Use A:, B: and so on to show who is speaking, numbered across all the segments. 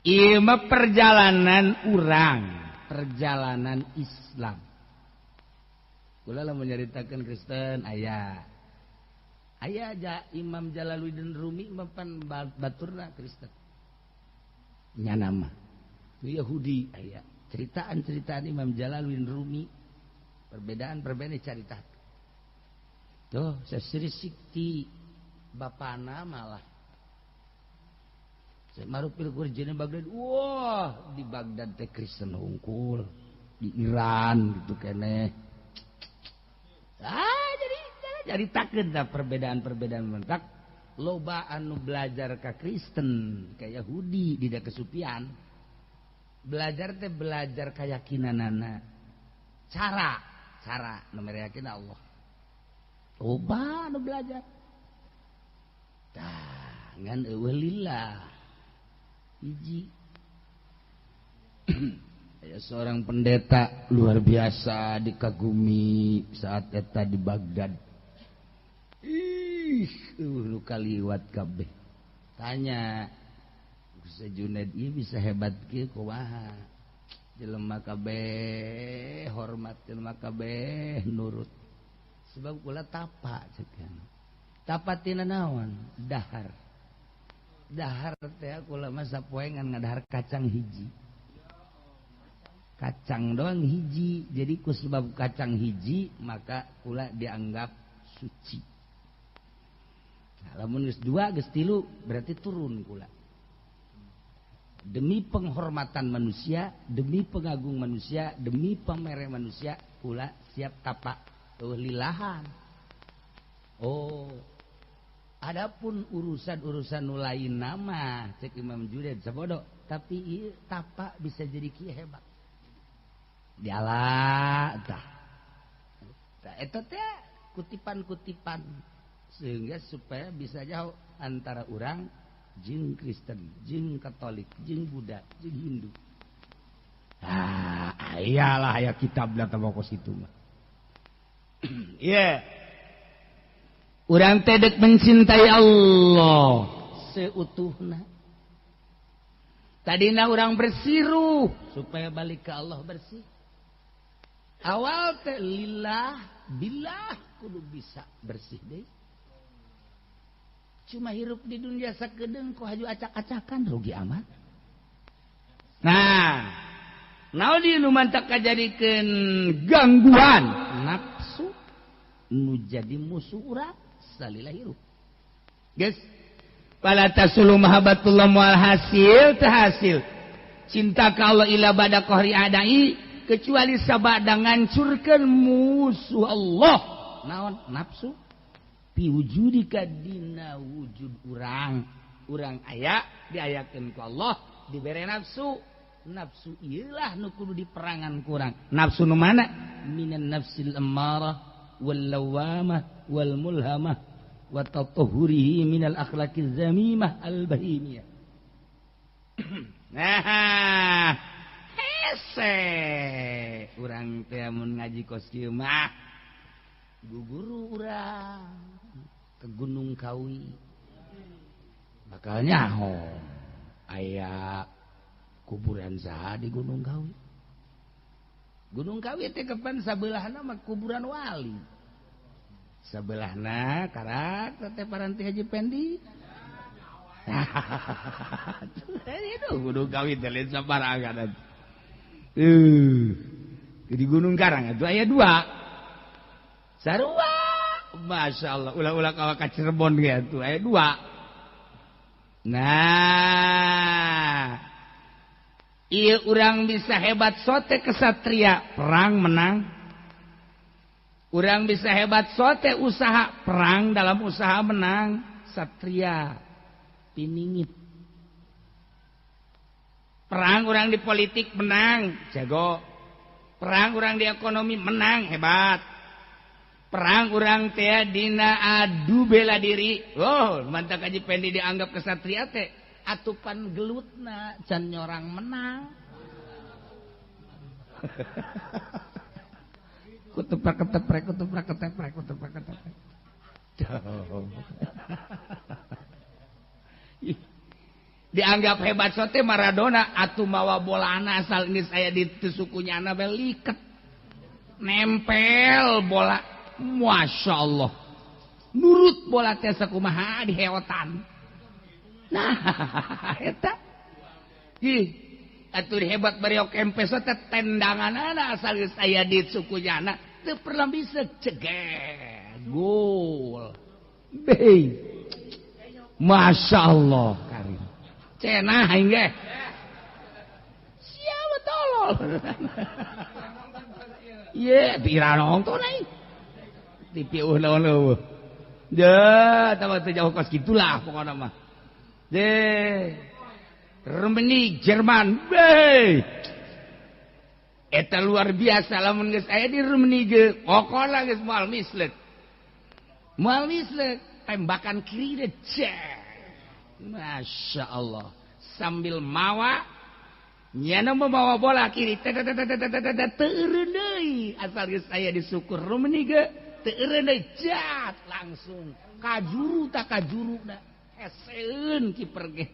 A: Ieu mah perjalanan urang, perjalanan Islam. Kula lamun nyaritakeun Kristen aya aja Imam Jalaluddin Rumi mapan baturna Kristen. Nya nama Yahudi aya. Ceritaan Imam Jalaluddin Rumi perbedaan carita. Tuh sasirisik ti bapana malah saya marupil kurjana Baghdad. Wah, di Baghdad teh Kristen hungkul, di Iran gitu keneh. Jadi takeun da perbedaan mentak. Loba anu belajar ka Kristen, ka Yahudi di da kesupian. Belajar teh belajar keyakinanana. Cara nu yakin Allah. Loba anu belajar. Tah, ngan eueuh lillah. Hiji ya seorang pendeta luar biasa dikagumi saat eta di Baghdad. Nu kaliwat kabeh. Tanya Ustaz Junaid ieu bisa hebat kieu kumaha? Jelema kabeh hormat, jelema kabeh nurut. Sebab kula tapa cekeun. Tapa tina naon? Dahar teh kula mah sapoe ngan ngadahar kacang hiji. Kacang doang hiji. Jadi ku sebab kacang hiji maka kula dianggap suci. Nah, lamun geus 2 geus 3 berarti turun kula. Demi penghormatan manusia, demi pengagung manusia, demi pamere manusia, kula siap tapa lillahan. Oh, adapun urusan nu lain nama cek Imam Junaid sabodo, tapi ieu tapa bisa jadi kieu hebat. Diala tah. Tah eta teh kutipan-kutipan sehingga supaya bisa jauh antara orang jeung Kristen, jeung Katolik, jeung Buddha, jeung Hindu. Ah, ayalah aya kitabna teh pokos itu mah. Iya. Urang teh dek mencintai Allah seutuhna. Tadina urang bersiruh supaya balik ke Allah bersih. Awal teh lillah billah kudu bisa bersih deui. Cuma hirup di dunia sakedeung ku haju acak-acakan rugi amat. Nah, naon ieu nu mantak kajadikeun gangguan nafsu nu jadi musuh urang. Salila hirup. Guys, fala tasulu mahabbatullah wal hasil tahasil. Cinta ka Allah ila bada qahri adai kecuali sabada ngancurkeun musuh Allah. Naon? Nafsu. Pi wujudika dina wujud urang. Urang aya diayakeun ku Allah, dibere nafsu. Nafsu ieu lah nu kudu diperangan ku urang. Nafsu nu mana? Minan nafsil ammarah wal lawamah wal mulhamah wa tatahhurihi minal akhlaqiz zamimah al bahimiyah. Nah, hese urang teh mun ngaji kos kieu mah guguru urang ke Gunung Kawi. Bakal nyaho aya kuburan saha di Gunung Kawi. Gunung Kawi teh kapan sabelahna mah kuburan wali. Sabelahna karak teh paranti Haji Pendi. Itu Gunung Kawi teh lain sabarangan. Di Gunung Karang itu aya 2. Sarua. Masyaallah ulah-ulah ka Cirebon ge atuh aya 2. Nah, ieu urang bisa hebat sote kesatria perang menang. Urang bisa hebat sote usaha perang dalam usaha menang. Satria piningit. Perang urang di politik menang jago. Perang urang di ekonomi menang hebat. Perang urang teh dina adu bela diri. Oh, mantap Haji Pendi dianggap kesatria teh atupan gelutna can nyorang menang. Kuteprak. dianggap hebat sote Maradona atuh mawa bolana asal ini saya di sukunya ana liket nempel bola Masya Allah nurut bola teh sakumaha diheotan nah eta ih atuh hebat bariok empes teh tendanganana asal saya di sukunya ana teu pernah bisa ceget gol bey Masya Allah Karim cenah hingga siapa tolol iya pira nonton aing TV ulah ya tambah jauh kos gitulah pokoknya mah deh Germany Jerman bey eta luar biasa lamun geus aya di Germany ge pokona geus moal mislek tembakan kiri deh Masya Allah sambil mawa nyana membawa bola kiri teureun deui asal geus aya di suku Rumeni ge teureun deui jat langsung kajuru tak kajuruna heseun kiper ge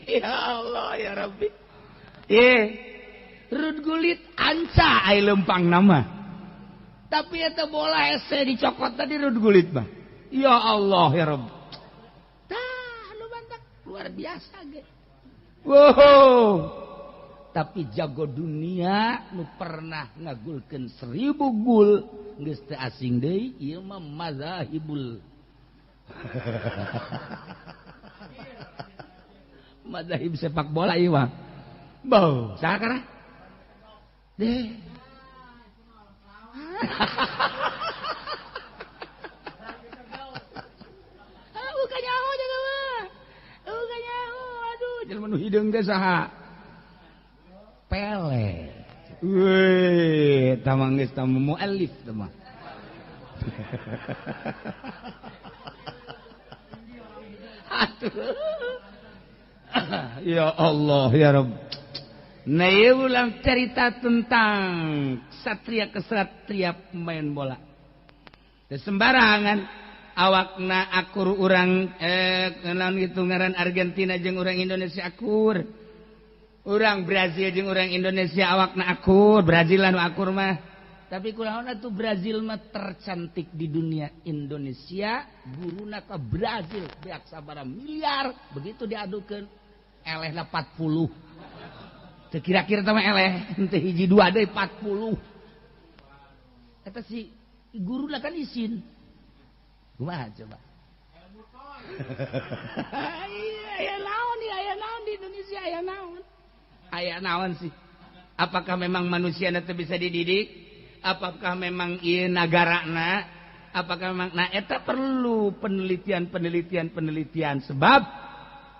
A: ya Allah ya Rabbi Rud gulit anca ai lempang nama tapi eta bola hese dicokot tadi Rud gulit mah ya Allah ya Rabb tah nu bantak luar biasa ge wow tapi jago dunia nu pernah ngagulkeun 1000 gol geus teu asing deui ieu mah mazahibul mazahib sepak bola ieu mah bau saha kana deh bukan nyaho jaga mah bukan nyaho aduh jelema nu hideung teh saha Pele weh tamang geus tamu muallif teh mah aduh ya Allah ya Rabb nah ieu ulang cerita tentang kesatria pemain bola teu sembarangan awakna akur urang naon kitu ngaran Argentina jeung urang Indonesia akur urang Brazil jeung urang Indonesia awakna akur Brazil anu akur mah tapi kunaon atuh Brazil mah tercantik di dunia Indonesia guruna ka Brazil beak sabaraha miliar begitu diadukeun elehna 40 teu kira-kira teh mah eleh teu hiji dua deui 40 eta si guruna kan isin kumaha coba aya naon di Indonesia aya naon sih apakah memang manusia teh bisa dididik apakah memang ieu nagarana apakah memang nah eta perlu penelitian sebab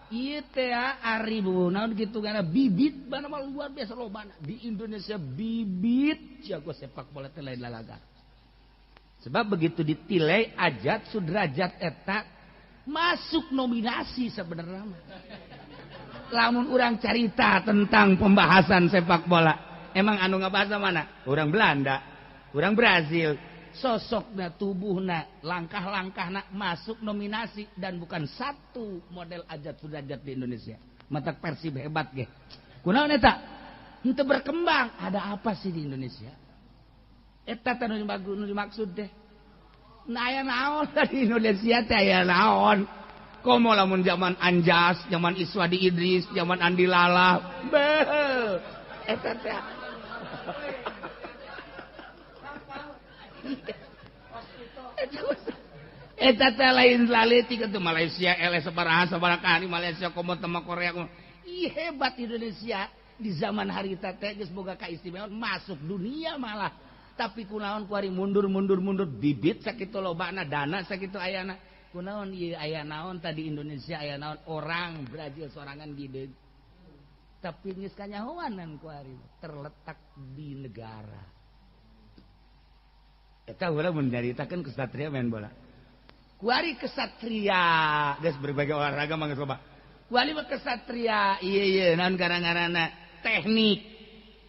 A: ieu teh ari naon kitu kana bibit bana mah luar biasa lobana di Indonesia bibit jago sepak bola teh lain lalaga sebab begitu ditilai Ajat Sudrajat eta masuk nominasi sebenarnya lamun urang carita tentang pembahasan sepak bola emang anu ngabahas mana urang Belanda urang Brazil sosokna tubuhna langkah-langkahna masuk nominasi dan bukan satu model Ajat Sudrajat di Indonesia matak Persib hebat ge kunaon eta henteu berkembang ada apa sih di Indonesia eta teh nu dimaksud teh nah aya naon di Indonesia teh aya naon komo lamun zaman Anjas zaman Iswadi Idris zaman Andi Lala beuh eta teh eta teh lain laleutik atuh Malaysia eleh sabaraha kali Malaysia komo tema Korea ih hebat Indonesia di zaman harita teh geus boga kaistimewaan masuk dunia malah tapi kunaon kuari mundur bibit sakitu lobana dana sakitu ayana kunaon ieu aya naon tadi Indonesia aya naon orang Brazil sorangan gide tapi geus kanyahoanan kuari terletak di negara eta heula mun nyaritakeun kesatria main bola. Kuari kesatria, geus berbagai olahraga mah geus loba. Kuari mah kesatria, ieu naon gara-garana teknik.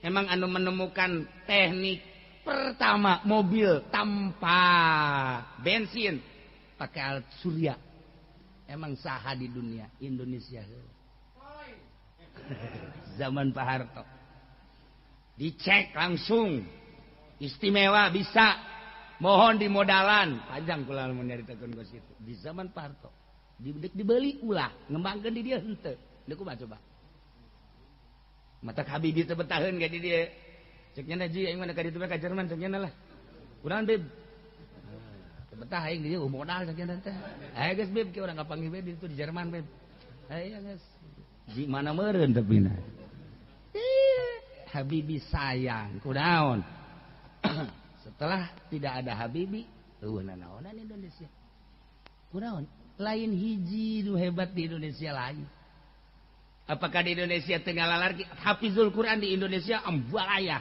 A: Emang anu menemukan teknik pertama mobil tanpa bensin pakai alat surya. Emang saha di dunia? Indonesia. Zaman Pak Harto. Dicek langsung. Istimewa bisa. Mohon dimodalan. Panjang kula mun nyaritakeun ka situ. Di zaman Pak Harto. Dibeli ulah, ngembangkeun di dieu henteu. Deuk kumaha coba. Mata Habibie teh betaheun ka di dieu. Cek nya ji aing mah ka ditu ka Jerman cek nya lah. Kunaon Bib? Betah aing di dieu modal cek nya teh. Aya geus Bib ki urang kapanggih Bib di Jerman Bib. Aya geus. Ji mana meureun tapi na. Habibie sayang, kunaon? Setelah tidak ada Habibie, nanaonan Indonesia. Kunaon? Lain hiji nu hebat di Indonesia lain. Apakah di Indonesia tengah lalar hafizul Quran di Indonesia ambalaya.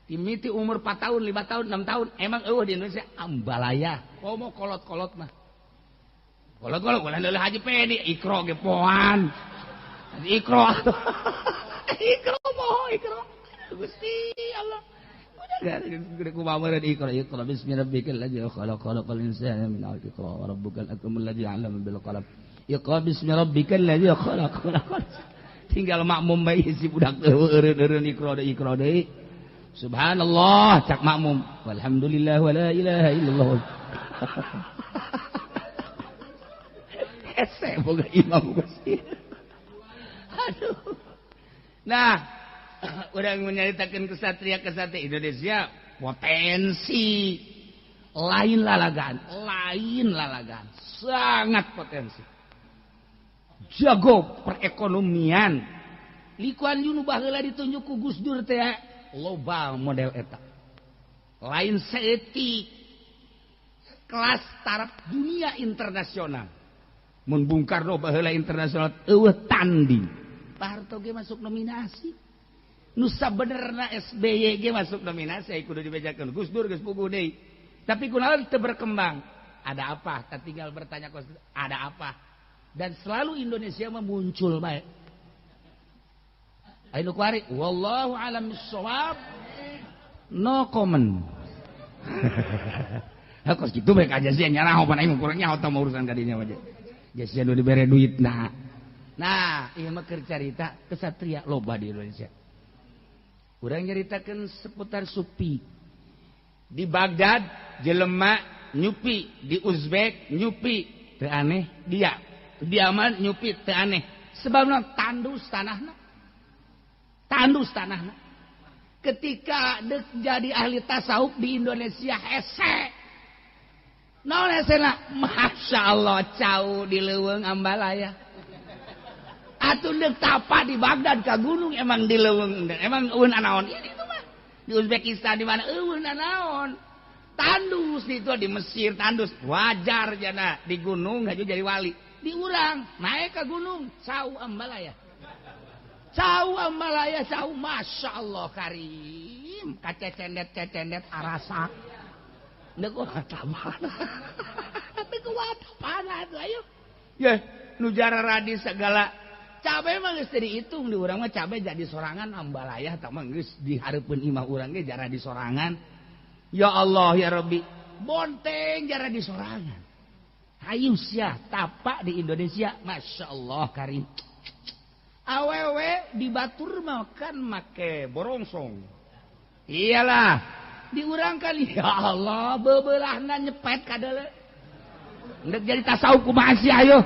A: Timiti umur 4 tahun, 5 tahun, 6 tahun, emang di Indonesia ambalaya. Komo kolot-kolot mah. Kolot-kolot ulah deuleuh Haji Pedi, ikro ge poan. Ikro. Ikro moho ikro. Gusti Allah. Udah kumaha meureun ikro bismillahirrahmanirrahim ladzi khalaqal insana min 'alaq iqra wa rabbukal akramul ladzi 'allama bil qalam. Iqra bismi rabbikal ladzi khalaq. Tinggal makmum bae si budak teh eureun-eureun ikra deui. Subhanallah cak makmum. Walhamdulillah wala ilaha illallah. Ese boga imam Gusti. Aduh. Nah, urang menyaritakeun kesatria-kesatria Indonesia potensi lain lalagan, sangat potensi. Jago perekonomian. Li Kuan Yew nu baheula ditunjuk ku Gus Dur teh loba model eta. Lain saeutik kelas taraf dunia internasional. Mun Bung Karno baheula internasional eueuh tanding. Pak Harto ge masuk nominasi. Nu sabenerna SBY ge masuk nominasi kudu dibejakeun. Gus Dur geus puguh deui. Tapi kunaon teu berkembang? Ada apa? Kita tinggal bertanya ada apa? Dan selalu Indonesia muncul bae. Ayo kuari, wallahu alam bissawab. No comment. Hakos kitu bae ka Jasia nyarah pan aing kurang nyaho tah urusan ka dinya aja. Jasia nu dibere duitna. Nah, ieu mah keur carita kesatria loba di Indonesia. Urang nyaritakeun seputar Supi. Di Baghdad jelema nyupi, di Uzbek nyupi, teu aneh dia. Di Yaman nyupi teu aneh. Sebabna tandus tanahna. Ketika dek jadi ahli tasawuf di Indonesia hese. Naon hesena? Masya Allah cau di leuweung ambalaya. Atuh dek tapa di Baghdad ka gunung emang di leuweung. Emang eueun anaon? Ini itu mah. Di Uzbekistan di mana eueun anaon? Tandus di itu di Mesir tandus. Wajar jana di gunung haju jadi wali. Di urang naik ke gunung cau ambalaya. Cau ambalaya cau Masya Allah karim. Kacecendet arasa. Nek watapan. Tapi ku watapan atuh ayo. Ya, nu jara radis segala cabe mah geus dihitung di urang mah cabe jadi sorangan ambalaya tah mah geus dihareupeun imah urang ge jara di sorangan. Ya Allah ya Rabbi, bonteng jara di sorangan. Hayu sia tapak di Indonesia, Masya Allah karim. Awewe di batur mah kan make borongsong. Iyalah, diurang kali ya Allah bebeulahna nyepet kadeule. Ndek jadi tasawuf kumaha sih ayo.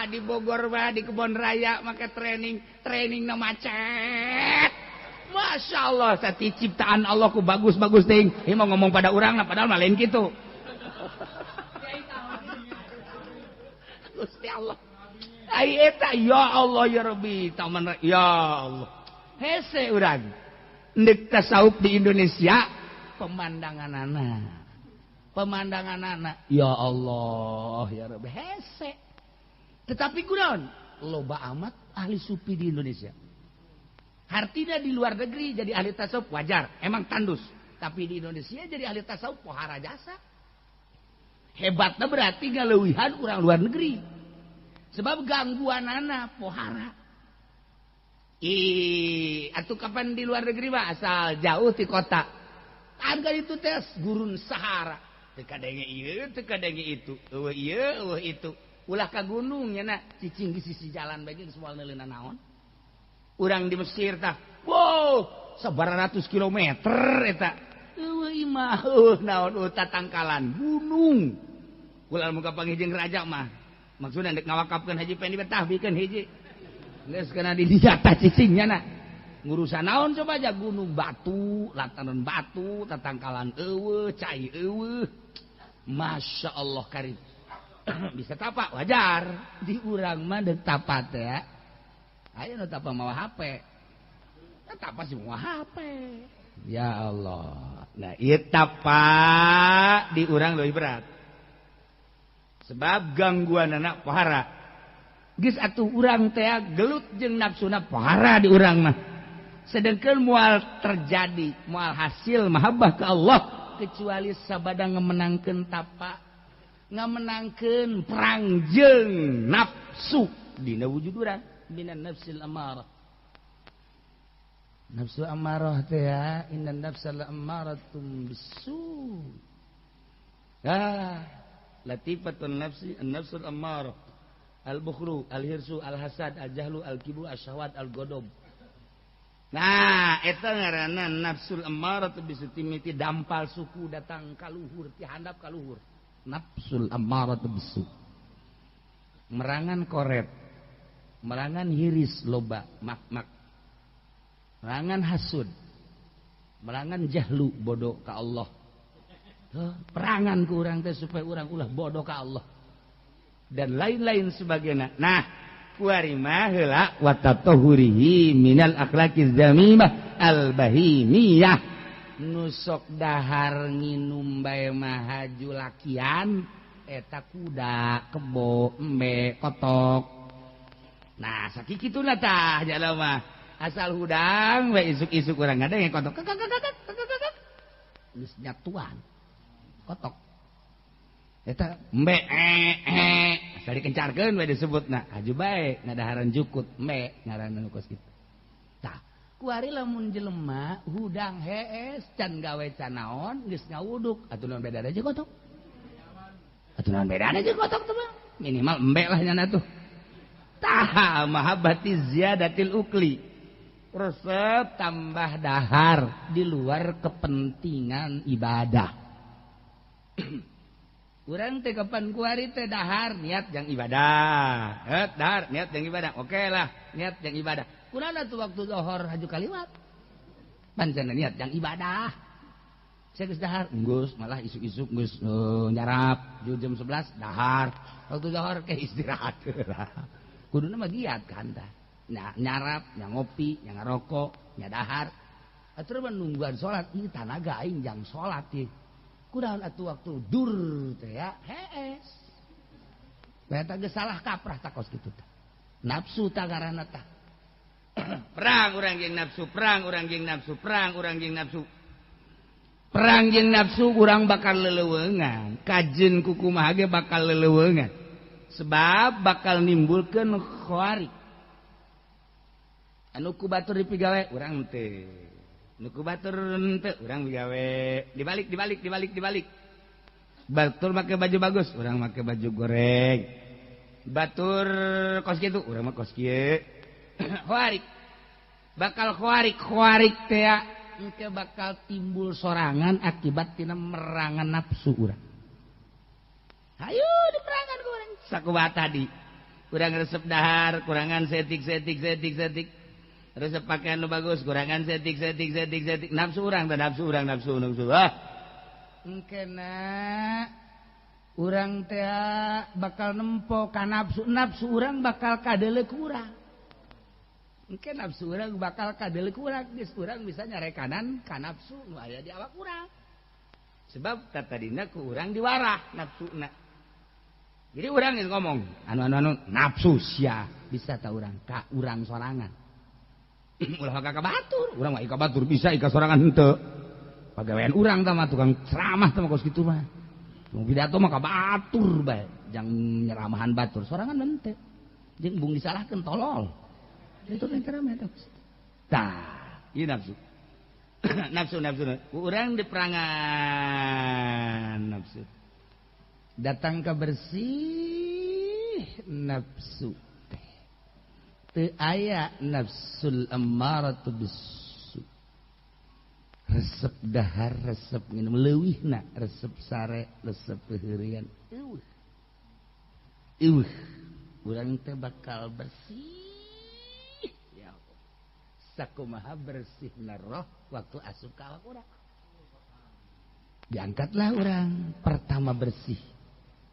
A: Di Bogor mah di Kebon Raya make training na macet. Masya Allah sati ciptaan Allah ku bagus-bagus ting. Ieu mau ngomong pada urang nah padahal mah lain kitu. Gusti Allah. Ai eta ya Allah ya Rabbi taman ya Allah. Hese urang. Ndek tasawuf di Indonesia pemandanganana ya Allah ya Rabbi hese. Tetapi kunaon? Loba amat ahli sufi di Indonesia. Artinya di luar negeri jadi ahli tasawuf wajar, emang tandus. Tapi di Indonesia jadi ahli tasawuf pohara jasa. Hebatnya berarti galeuwihan urang luar negeri. Sebab gangguanana pohara. atuh kapan di luar negeri mah asal jauh ti kota. Harga itu teh gurun Sahara. Teu kadenge ieu, teu kadenge itu. Eueuh ieu, eueuh itu. Ulah ka gunung nya na, cicing di sisi jalan bae geus moal neuleunan naon. Urang di Mesir tah. Wow, sabaratus kilometer eta. Eueuh imah, naon tatangkalan gunung. Ulah muga panggih raja mah. Maksudna dek ngawakapkeun haji pengen ditahbikeun hiji. Geus kana dilihat cicingnya na. Ngurusan naon coba aja gunung batu, lataran batu, tatangkalan eueuh, cai eueuh. Masya Allah karim. Bisa tapak wajar. Di urang mah deuk tapak teh ya. Aya nu tapak mawa HP. Tapak sih mawa HP. Ya Allah. Nah, ieu tapak di urang leuwih berat. Sebab gangguan anak pohara. Geus atuh urang teh gelut jeung nafsuna pohara di urang mah. Sedangkan mual terjadi, mual hasil mahabbah ke Allah kecuali sabada ngamenangkeun tapak, ngamenangkeun perang jeung nafsu dina wujud urang, minan nafsil amarah. Nafsu amarah teh ya, innan nafsal amaratum bisu. Latifatun nafsi, an-nafsul amarah. Al-bukhlu, al-hirsu, al-hasad, al-jahlu, al-kibru, al-syahwat, al-godob. Nah, eta ngaranna nafsul ammarah bisu timiti dampal suku datang kaluhur ti handap kaluhur. Nafsul ammarah bisu. Merangan koret. Merangan hiris loba mak-mak. Merangan hasud. Merangan jahlu bodoh ka Allah. Perangan ku urang teh supaya urang ulah bodoh ka Allah. Dan lain-lain sebagainya. Nah, kuari mah heula wa tatahurihi minal akhlaqiz zamimah al bahimiyah. Nusok dahar nginum bae mah haju lakian eta kuda, kebo, embe, kotok. Nah, sakikituna tah jalema asal hudang we isuk-isuk urang ngadeng kotok. Geus nyatuan. Kotok. Eta embe asa dikencarkeun we disebutna haju bae ngadaharan jukut embe ngaranna nu kos kitu. Tah, kuari lamun jelema hudang hees can gawe can naon geus ngawuduk atuh naon bedana jeung kotok. Atuh naon bedana jeung kotok teh mah minimal embe lah nya tuh. Tah mahabbati ziyadatil ukli. Resep tambah dahar di luar kepentingan ibadah. Urang teh kapan kuari teh dahar niat jang ibadah. Dahar niat jang ibadah. Oke lah, niat jang ibadah. Kunaon atuh waktu zuhur haju kaliwat? Pancen niat jang ibadah. Saya geus dahar, geus malah isuk-isuk geus nyarap jam 11 dahar. Waktu zuhur ke istirahat. Kuduna mah giat kan tah. Nyarap, nya ngopi, nya ngarokok, nya dahar. Atuh nungguan salat ieu tanaga aing jang salat ieu. Kunaon atuh waktu dur teh ya hees. Eta geus salah kaprah takos kitu teh. Nafsu tah ngaranna tah. Perang urang jeung nafsu, perang urang jeung nafsu, perang urang jeung nafsu. Perang jeung nafsu urang bakal leuleungan, kajeun ku kumaha ge bakal leuleungan. Sebab bakal nimbulkeun khawarij. Anu ku batur dipigawe urang teu. Nuku batur ente urang gawe dibalik. Batur make baju bagus, urang make baju goreng. Batur kos kitu, urang mah kos kieu. Khawarij. Bakal khawarij teh engke bakal timbul sorangan akibat tina merangan nafsu urang. Hayu diperangan ku urang. Sakumaha tadi. Urang resep dahar, kurangan setik. Resep pakaian nu bagus, kurangan setik. Nafsu urang teh nafsu. Engkena urang teh bakal nempo ka nafsu urang bakal kadeleuk urang. Engke nafsu urang bakal kadeleuk urang, geus urang bisa nyarekanan ka nafsu nu aya di awak urang. Sebab tatadina ku urang diwarah nafsuna. Jadi urang geus ngomong, anu nafsu sia bisa ta urang ka urang sorangan. Ulah ka batur, urang mah ika batur bisa ika sorangan henteu. Pagawean urang tah mah tukang ceramah tah mah kos kitu mah. Mun pidato mah ka batur bae, jang nyeramahan batur, sorangan henteu. Jeung bung disalahkeun tolol. Itu kan kerama itu. Tah, ieu nafsu. nafsu urang di perangan nafsu. Datang ke bersih nafsu teh. Teu aya nafsul ammaratu bisu. Resep dahar, resep minum leuwihna, resep sare, resep peheurian. Eueuh. Urang teh bakal bersih. Ya Allah. Sakumaha bersihna roh waktu asup ka awak urang. Diangkatlah orang pertama bersih.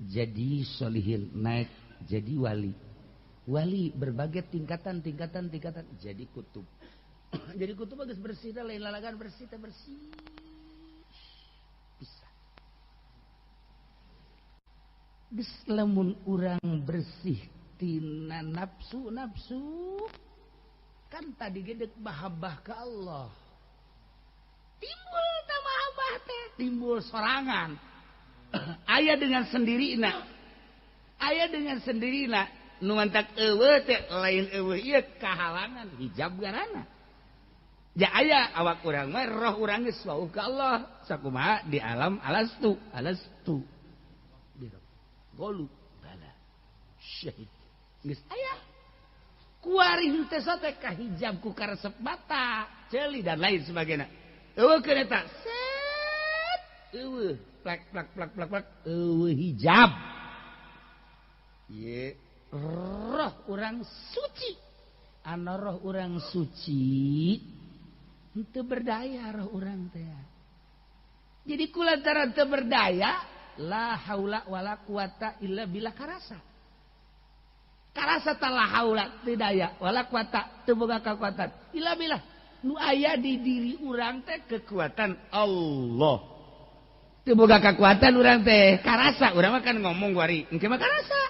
A: Jadi solihin, naik jadi wali. Wali berbagai tingkatan. Jadi kutub. Jadi kutub bagus bersih dah, lain lalagan bersih teh bersih. Bisa. Geus lamun urang bersih tina nafsu kan tadi gedek mahabbah ke Allah. Timbul tah mahabbah teh, timbul sorangan. Aya dengan sendirina nu mantak eueuh teh lain eueuh ieu kahalangan hijab garana. Ja aya awak urang mah roh urang geus wauh ka Allah sakumaha di alam alastu golu bala syahid geus aya kuari henteu teh ka hijab ku karesep mata ceuli dan lain sebagainya eueuh keun eta set eueuh plak hijab ye roh urang suci ana roh urang suci henteu berdaya roh urang teh jadi kulantaran teu berdaya la haula wala quwata illa billah karasa tah la haula teu daya wala quwata teu boga kakuatan illa billah nu aya di diri urang teh kekuatan Allah. Teu boga kakuatan urang teh karasa, urang mah kan ngomong wari, engke mah karasa.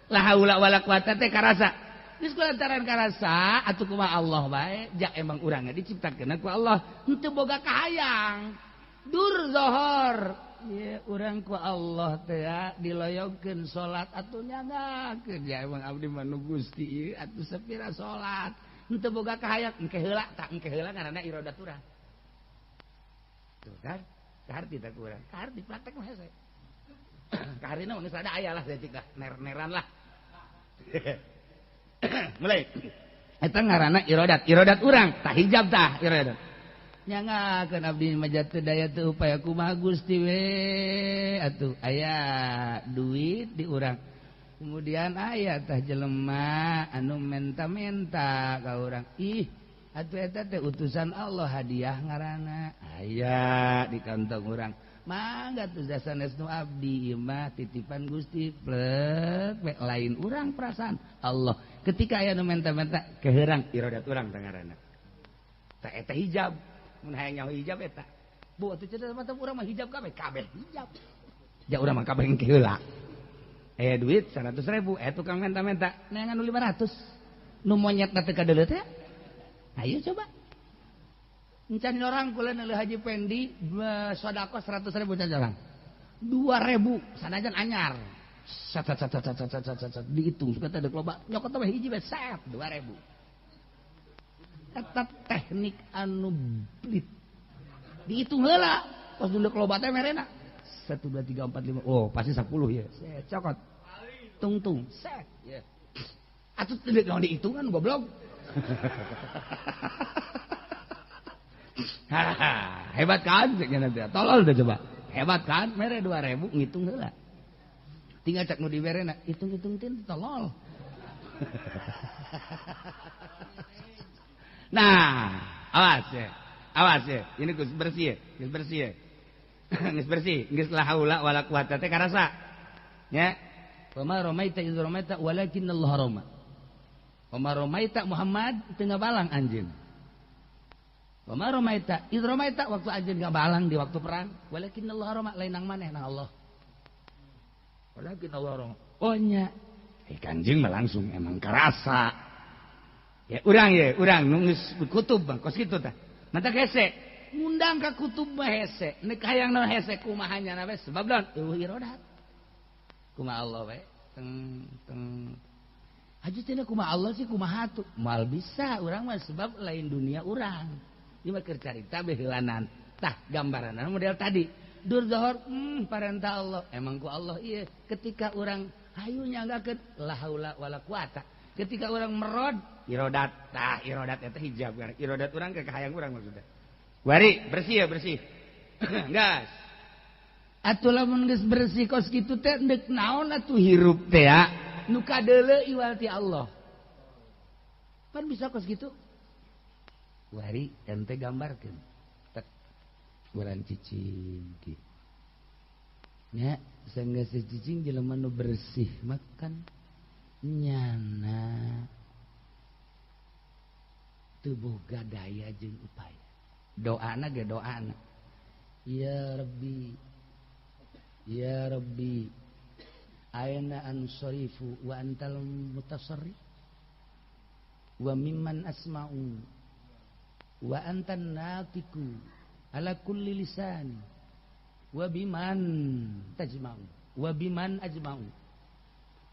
A: La haula wala quwata teh karasa. Geus kulantaran karasa atuh kumaha Allah bae, jak emang urang diciptakeun ku Allah, henteu boga kahayang. Dur zohor. Ye urang ku Allah teh diloyogkeun salat atuh nyangakeun ya emang abdi mah nu Gusti atuh sapira salat. Henteu boga kahayang, engke heula tak engke heula ngaranna iradat urang. Tuh kan? Kaharti tak kurang, kaharti praktek mah hese. Kaharina geus ada aya lah detik lah, ner-neran lah. Mulai. Eta ngaranna iradat urang, tah hijab tah iradat. Nyangakeun abdi mah teu daya teu upaya kumaha Gusti we atuh aya duit di urang. Kemudian aya tah jelema anu menta-menta ka urang. Ih, atuh eta teh utusan Allah hadiah ngaranna. Aya di kantong urang. Mangga tuh sanesnu abdi ieu mah titipan Gusti plek lain urang perasaan Allah. Ketika aya nu menta-menta keheurang iradat urang teh ngaranna. Tah eta hijab. Mun hayang nyaho hijab eta. Bu atuh cenah mah urang mah hijab kabeh hijab. Ja urang mah kabeh engke heula. Aya duit 100.000, tukang menta-menta neangan nu 500. Nu monyetna teh kadeuleut teh. Ayo coba. Encan orang kula neuleuh Haji Pendi sedekah 100.000 can orang. 2.000 sanajan anyar. Sat dihitung suka teh deuk loba. Nyokot teh hiji bae set 2.000. Eta teknik anu blit. Dihitung heula pas deuk loba teh merena. 1 2 3 4 5. Oh, pasti 10 ya. Set cokot. Tung set. Ya. Atuh teu deuk dihitungan goblok. Hebat kan tolol deh coba hebat kan mere 2.000 ngitung heula tinggal cek nu diberena hitung-hitung tin tolol. Nah awas ya ini geus bersih geus la haula wala quwata teh karasa nya wa ma ramaita iz ramaita walakinallahu rama wa ma ramaita Muhammad teu ngabalang anjeun. Wa ma ramaita id ramaita waktu anjeun ngabalang di waktu perang walakinallahu rama lain nang maneh nang Allah. Walakinallahu rama. Oh nya kanjing mah langsung emang karasa. Ya urang nu geus kutub mah kos kitu tah. Mata hese ngundang ka kutub mah hese. Nek hayang naon hese kumaha nya we sebab naon eueuh iradat. Kumaha Allah we teng Haji tina kumaha Allah sih kumaha tuh? Mal bisa urang mah sebab lain dunia urang. Ieu mah keur carita behelanan. Tah gambaranna model tadi. Dur zohor parentah Allah. Emang ku Allah ieu ketika urang hayu nyanggakeun la haula wala quwata. Ketika urang merod irodat. Tah irodat eta hijab. Irodat urang ke kahayang urang maksudna. Wari bersih ya bersih. Gas. Atuh lamun geus bersih kos kitu teh deuk naon atuh hirup teh ya. Nu kadeuleu iwal ti Allah. Pan bisa kos gitu? Wari ente gambarkeun. Tek urang cicing kieu. Nya sanggeus cicing jelema nu bersih makan nyana. Teu boga daya jeung upaya. Doana ge doana. Ya Rabbi. Ya Rabbi. Aina ansarifu wa antal mutasarrif wa mimman asma'u wa antan natiku ala kulli lisan wa biman tajma'u wa biman ajma'u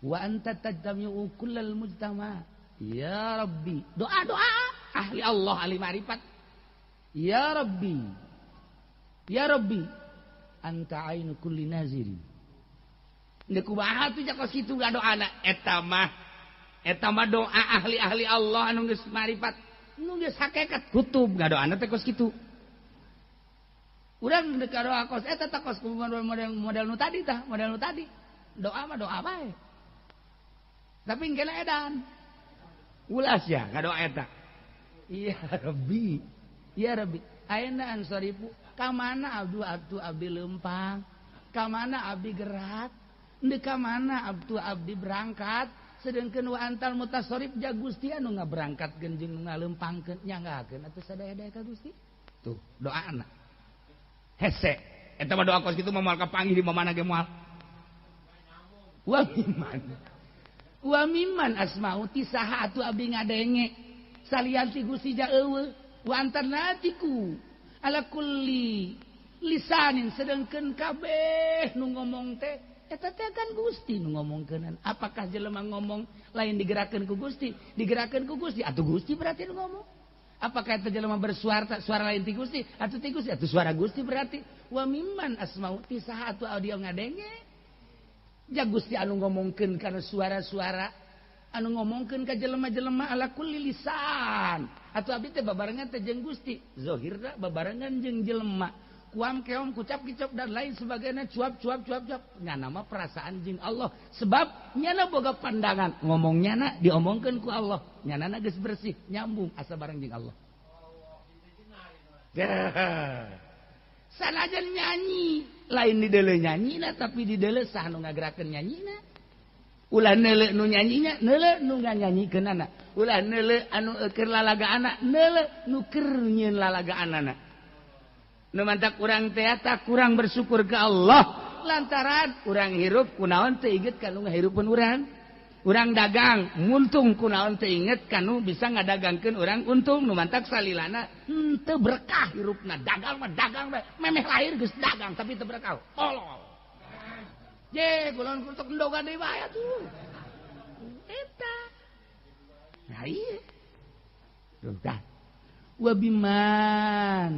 A: wa anta tajtami'u kullal mujtama ya Rabbi. Doa ahli Allah ahli ma'rifat. Ya Rabbi anta ainu kulli nazirin. Nggak kumaha tuh jakos kitu gak doana eta mah doa ahli Allah anu geus marifat nu geus hakikat kutub gak doana teh kos kitu. Urang deuk doa kos eta teh kos model nu tadi tah model nu tadi doa mah doa bae tapi engke edan ulas ya gak doa eta. Ya Rabbi ayeuna ansarifu ka mana abdi lempang ka mana abdi gerak ndeka mana abdi berangkat sedengkeun wa antal mutasarrif ja Gusti anu ngaberangkatkeun jeung ngalempangkeun nyanggakeun atuh sadaya-daya ka Gusti. Tuh doana. Hese eta mah doa kos kitu moal kapanggih di mana ge moal. Wa mimman asma'u ti saha atuh abdi ngadenge salian ti Gusti ja eueuh wa antar natiku ala kulli lisanin sedengkeun kabeh nu ngomong teh eta teh kan Gusti nu ngomongkeunan. Apakah jelema ngomong lain digerakkeun ku Gusti? Digerakkeun ku Gusti atuh Gusti berarti nu ngomong. Apakah eta jelema bersuara suara lain ti Gusti? Atuh ti Gusti atuh suara Gusti berarti. Wa mimman asma'u ti saha atuh audio ngadenge. Ja Gusti anu ngomongkeun kana suara-suara anu ngomongkeun ka jelema-jelema ala kulli lisan. Atuh abdi teh babarengan teh jeung Gusti. Zahirna babarengan jeung jelema. Kuam keom kucap kicap dan lain sebagainya cuap nyana mah perasaan jeung Allah sebab nyana boga pandangan ngomong nyana diomongkeun ku Allah nyana geus bersih nyambung asa bareng jeung Allah. Sanajan nyanyi lain di deuleu nyanyina tapi di deuleu sah nu ngagerakeun nyanyina. Ulah neuleu nu nyanyinya neuleu nu nganyanyikeunana. Ulah neuleu anu keur lalagaanna neuleu nu keur nyieun lalagaanana. Nu mantak urang teh eta kurang bersyukur ke Allah lantaran urang hirup kunaon teu inget kanu ngahirupkeun urang. Urang dagang muntung kunaon teu inget kanu bisa ngadagangkeun urang untung nu mantak salilana teu berkah hirupna. Dagang mah dagang bae memeh lahir geus dagang tapi teu berkah. Tolol. Je kulon kutuk endogan deui bae atuh. Eta. Nah ieu. Tuh dah. Wa biman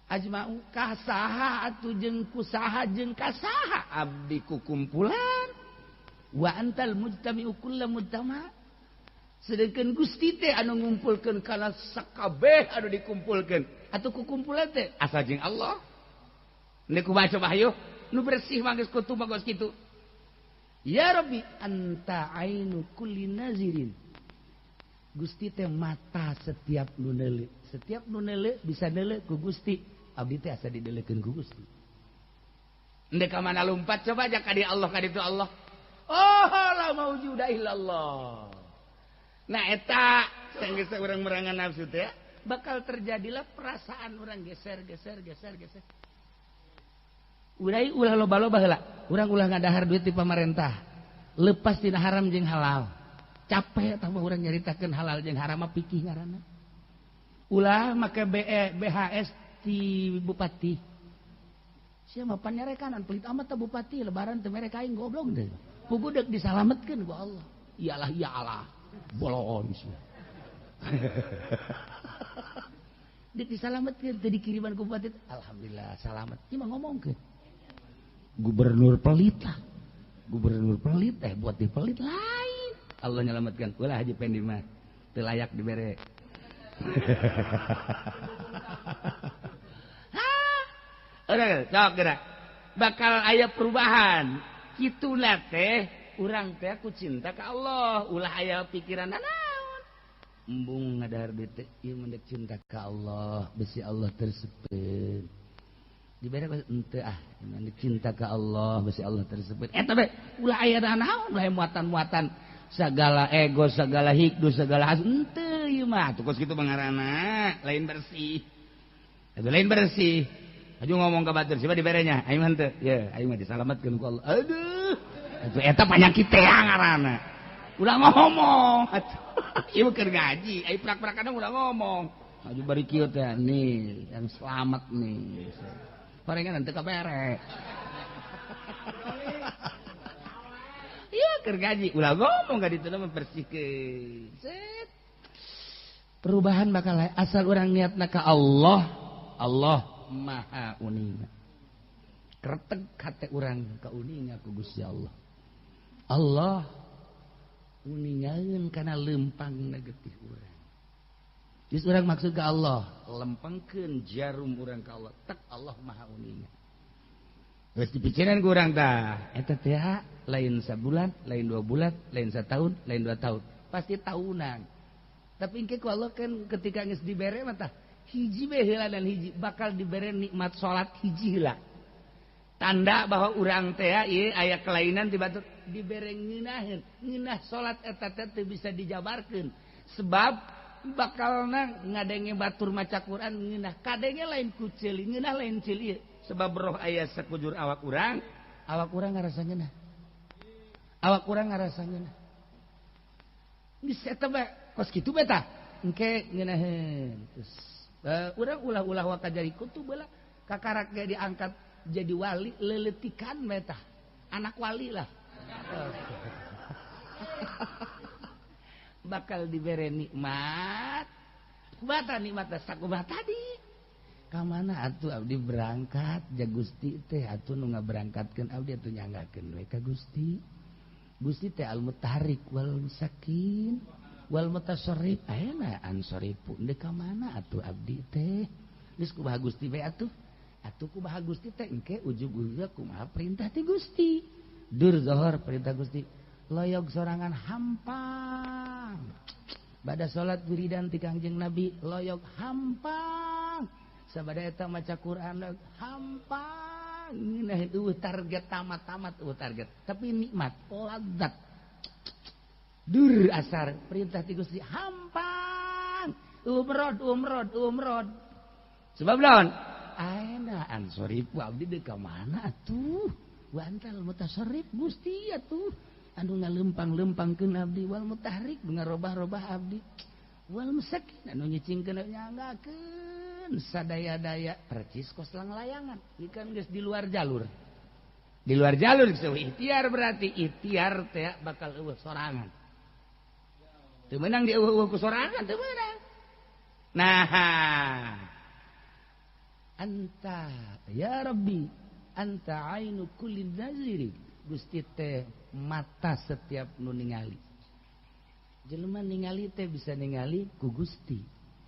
A: ajma'u kasaha atuh jeung kusaha jeung kasaha abdi kukumpulan wa antal mujtami'u kullu mujtama sedengkeun Gusti teh anu ngumpulkeun kana sakabeh anu dikumpulkeun atuh kukumpulan teh asa jeung Allah. Nek kumaha coba hayu nu bersih mah geus kutu mah geus kitu. Ya Rabbi anta ainu kulli nazirin. Gusti teh mata setiap nu neuleu. Setiap nu neuleu bisa neuleu ku Gusti. Abdi teh asa dideleukeun ku Gusti. Endek ka mana lumpat coba aja ka di Allah ka ditu Allah. Oh la maujuda illallah. Nah eta sanggeus urang merangan nafsu teh bakal terjadilah perasaan urang geser. Ulah loba-loba heula. Urang ulah ngadahar duit di pamarentah. Lepas tina haram jeung halal. Capek tah urang nyaritakeun halal jeung haram mah pikih ngaranna. Ulah make BHS ti bupati. Sia mah panyarekanan pelit amat tah bupati lebaran teu mere kain goblok teh. Pugu deuk disalametkeun ku Allah. iyalah bolon disalametkeun teu dikiriman ku bupati alhamdulillah salamet ieu mah ngomongkeun gubernur pelit buat dipelit lain Allah nyelametkan ulah Haji Pendi mah teu layak dibere sok gerak bakal aya perubahan kituna teh urang teh ku cinta ka Allah ulah aya pikiran naon embung ngadahar bete ieu mendek cinta ka Allah besi Allah tersebut dibere henteu mendek cinta ka Allah besi Allah tersebut eta bae ulah aya naon ulah muatan-muatan segala ego segala hikdu segala hasud henteu ieu mah tuh kitu pangarana lain bersih eta lain bersih aju ngomong ka batur siapa diberenya aing mah henteu ye aing mah disalametkeun ku Allah aduh eta penyakit teh ngaranna udah ngomong ieu keur ngaji ai prak-prakana udah ngomong aju bari kieu teh nih yang selamat nih parengan teu kabere ieu keur ngaji udah ngomong ka ditu membersihkeun set perubahan bakal asal urang niatna ka Allah Maha Uninga kretek hate urang ka uninga ku Gusti Allah uningaeun kana lempangna getih urang. Geus urang maksud ka Allah, lempengkeun jarum urang ka Allah, tek Allah Maha Uninga. Geus dipikiran ku urang tah, eta teh lain sabulan, lain 2 bulan, lain satahun, lain 2 tahun, pasti tahunan. Tapi engke ku Allah kan ketika geus dibere mah tah hiji bae heula dan hiji bakal dibere nikmat salat hiji heula. Tanda bahwa urang teh ieu aya kelainan ti batur dibere ngeunah salat eta teh bisa dijabarkeun sebab bakalna ngadenge batur maca Quran ngeunah kadenge lain ku ceuli ngeunah lain ceuli sebab roh aya sakujur awak urang ngarasa ngeunah geus eta bae kos kitu bae tah engke ngeunaheun terus urang ulah-ulah wa kajariku tuh beula kakarak ge diangkat jadi wali leletikan meta anak wali lah bakal diberi nikmat kubata nikmat sakumaha tadi kamana atuh abdi berangkat ja Gusti teh atuh nu ngaberangkatkeun abdi atuh nyanggakeun we ka Gusti teh al mutarik wal musakin wal mutasarrif ayeuna ansorifu deuk ka mana atuh abdi teh geus kumaha Gusti we atuh kumaha Gusti teh engke ujug-ujug kumaha perintah ti Gusti dur zohor perintah Gusti loyog sorangan hampang bada salat wiridan ti Kangjeng Nabi loyog hampang sabada eta maca Quran hampang ngeunah target tamat target tapi nikmat ladzat dur asar perintah ti Gusti hampang umrod sebab naon ayeuna ansorifu abdi deuk ka mana atuh wa antal mutasarrif Gusti atuh anu ngalempang-lempangkeun abdi wal mutahrik nu ngarobah-robah abdi wal musakin anu nyicingkeun nyanggakeun sadaya-daya percis kos lang layangan ikan geus di luar jalur geus ikhtiar berarti ikhtiar teh bakal eueuh sorangan teu meunang di eueuh ku sorangan teu meunang nah anta ya Rabbi anta ainu kulli naziri Gusti teh mata setiap nu ningali jelema ningali teh bisa ningali ku Gusti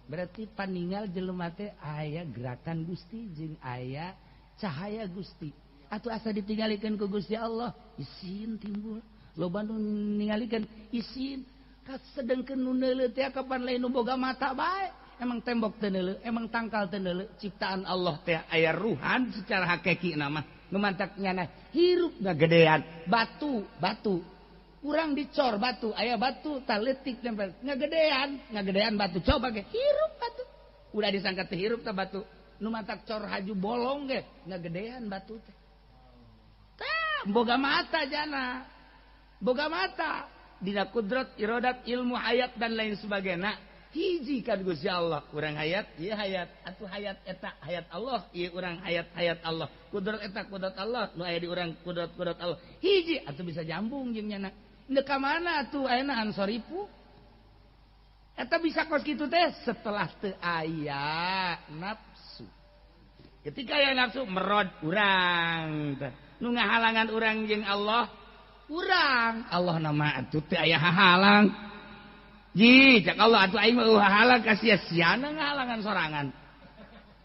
A: berarti paningal jelema teh aya gerakan Gusti jeung aya cahaya Gusti atuh asa ditinggalikeun ku Gusti Allah isin timbul loba nu ningalikeun isin kasedengkeun nu neuleuh teh kapan lain nu boga mata bae emang tembok teu neuleuh emang tangkal teu neuleuh ciptaan Allah teh aya ruhan secara hakiki nama nu mantak nyana hirup ngagedean batu urang dicor batu aya batu taletik nempel ngagedean batu coba ge hirup batu udah disangka teh hirup teh batu nu mantak cor haju bolong ge ngagedean batu teh tah boga mata jana boga mata dina kudrat iradat ilmu hayat dan lain sebagainya hiji kan Gusti Allah urang hayat ieu hayat atuh hayat eta hayat Allah ieu urang hayat Allah kudrat eta kudrat Allah nu aya di urang kudrat Allah hiji atuh bisa jambung jeung nyana Neka mana tuh ayeuna ansoripu? Eta bisa kos kitu teh setelah teu aya nafsu. Ketika aya nafsu merod urang teh. Nu ngahalangan urang jeung Allah urang. Allah nama atuh teu aya hahalang. Ji, cak Allah atuh aing mah hahalang ka sia-siana ngahalangan sorangan.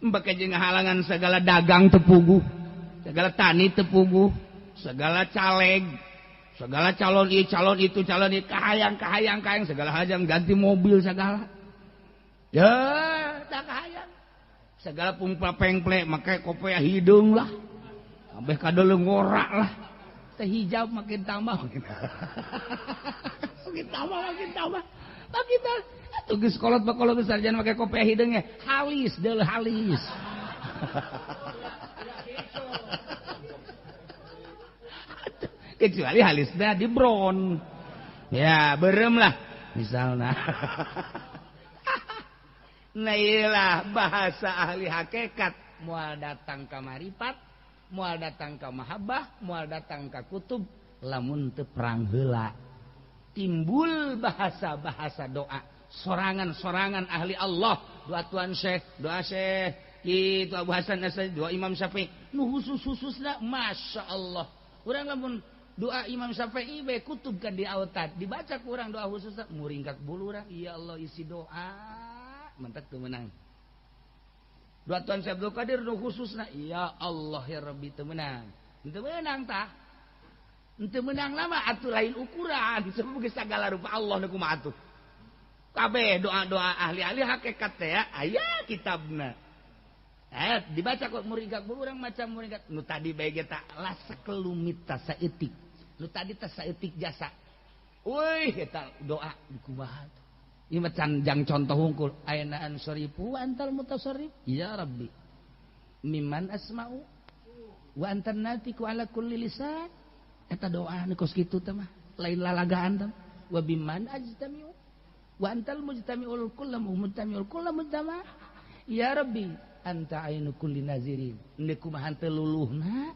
A: Mbake jeung ngahalangan segala dagang teu puguh, segala tani teu puguh, segala caleg, segala calon ieu calon itu kahayang segala hajam ganti mobil segala. Ya, tak kahayang. Segala pungpa pengple make kopea hidung lah. Kabeh kadeuleu ngorak lah. Teh hijab makin tambah. Makin tambah. Makin atuh geus kolot bakolot sarjana make kopea hidungnya halis deuleu halis. Kecuali halisnya di bron ya berem lah misalnya. Nah iyalah bahasa ahli hakikat mual datang ke marifat, mual datang ke mahabbah, mual datang ke kutub lamun teu perang heula timbul bahasa-bahasa doa sorangan-sorangan ahli Allah doa Tuan Syekh doa Syekh itu Abu Hasan Asy doa Imam Syafi'i nu khusus-khususna Masya Allah urang lamun doa Imam Syafi'i bae kutub kan di autad dibaca ku urang doa khusus muringkat bulu urang ya Allah isi doa mantap teu menang doa Tuan Syekh Abdul Qadir nu khususna ya Allah ya Rabbi teu menang teu menang tah henteu menang lama atuh lain ukuran sebab segala rupa Allah nu kumaha atuh kabeh doa-doa ahli-ahli hakikat teh ya aya kitabna dibaca kok muringkat bulu urang macam muringkat nu tadi bae ge ta lasakelumit tasaeutik nu tadi tasaeutik jasa euy eta doa kumaha ieu mah canjang contoh hungkul ayeuna ansorifu antal mutasarrif ya rabbi mimman asma'u wa antan natiku ala kulli lisan eta doa nu kos kitu teh mah lain lalagaan teh wa biman ajtamiu wa antal mujtamiul kullam mujtamiul kullam mujtama ya rabbi anta ainu kulli nazirin nek kumaha teu luluhna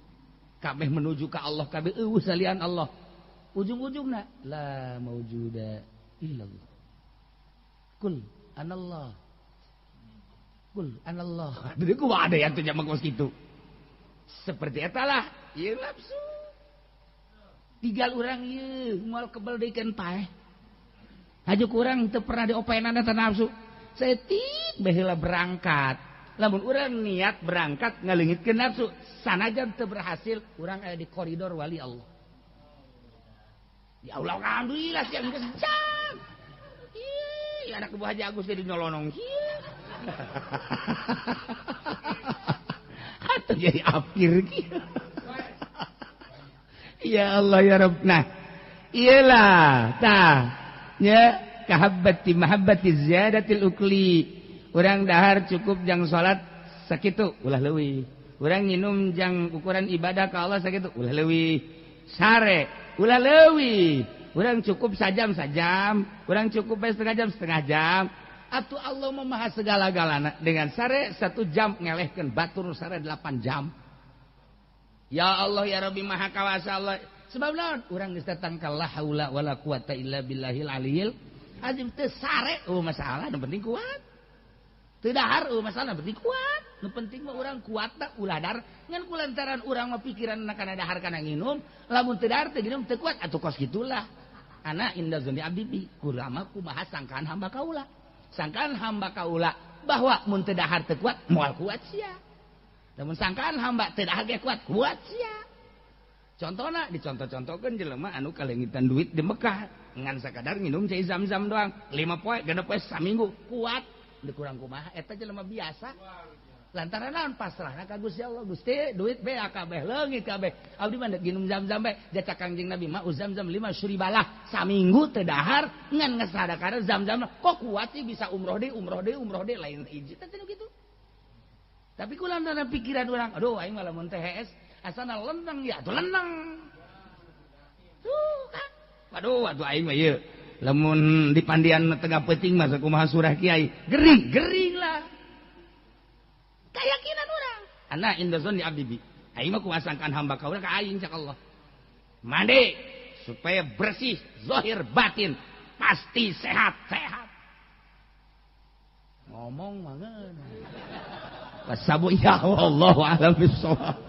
A: kabeh menuju ka Allah kabeh eueuh salian Allah ujung-ujungna la maujuda illallah kul anallah jadi kumaha ada yang teu jamak kos kitu seperti eta lah ieu nafsu tinggal urang ieu moal kebal deikeun paeh hajuk urang teu pernah diopenan eta nafsu setik baheula berangkat lamun urang niat berangkat ngaleungitkeun nafsu sanajan teu berhasil urang aya di koridor wali Allah ya Allah alhamdulillah siang geus jam ih anak Bu Haji Agus jadi nyolonong kieu atuh jadi apir kieu ya Allah ya Rabb nah iyalah tah nya kahabbati mahabbati ziyadatil ukli urang dahar cukup jang salat sakitu ulah leuwih urang nginum jang ukuran ibadah ka Allah sakitu ulah leuwih sare ulah leuwih urang cukup sajam urang cukup setengah jam atuh Allah mah maha segala-galana dengan sare 1 jam ngelehkeun batur sare 8 jam ya Allah ya Rabbi maha kawasa Allah sebab naon urang geus datang ka la haula wala quwata illa billahil aliyil azim teu sare masalah nu penting kuat teu dahar masalah nu penting kuat nu penting mah urang kuatna ulah dahar ngan kulantaran urang mah pikiranna kana dahar kana nginum lamun teu dahar teu nginum teu kuat atuh kos kitulah ana inda zonni abdi bi kurama kumaha sangkaan hamba kaula sangkaan hamba kaula bahwa mun teu dahar teu kuat moal kuat sia lamun sangkaan hamba teu dahar ge kuat sia contohna dicontoh-contohkeun jelema anu kalengitan duit di Mekah ngan sakadar nginum cai zam-zam doang 5 poe 6 poe saminggu kuat teu kurang kumaha eta jelema biasa lantaran naon pasrahna ka Gusti Allah Gusti duit be kabeh leungit kabeh abdi mah nginum zam-zam be jaca Kangjeng Nabi mah zam-zam 5 syuribalah saminggu teu dahar ngan ngasadakar zam-zam kok kuat sih bisa umroh deh lain hiji teh kitu tapi kulantaran pikiran urang aduh aing mah lamun teh HS asana lendang ya tuh lendang tuh kan waduh aing mah ieu lamun di pandian tengah peuting mah sakumaha surah kiai gering lah keyakinan urang ana indazon di abdi bi aing mah kuasangkan hamba ka urang ka aing cak Allah mande supaya bersih zahir batin pasti sehat ngomong mangan sabu ya Allah alam bisawab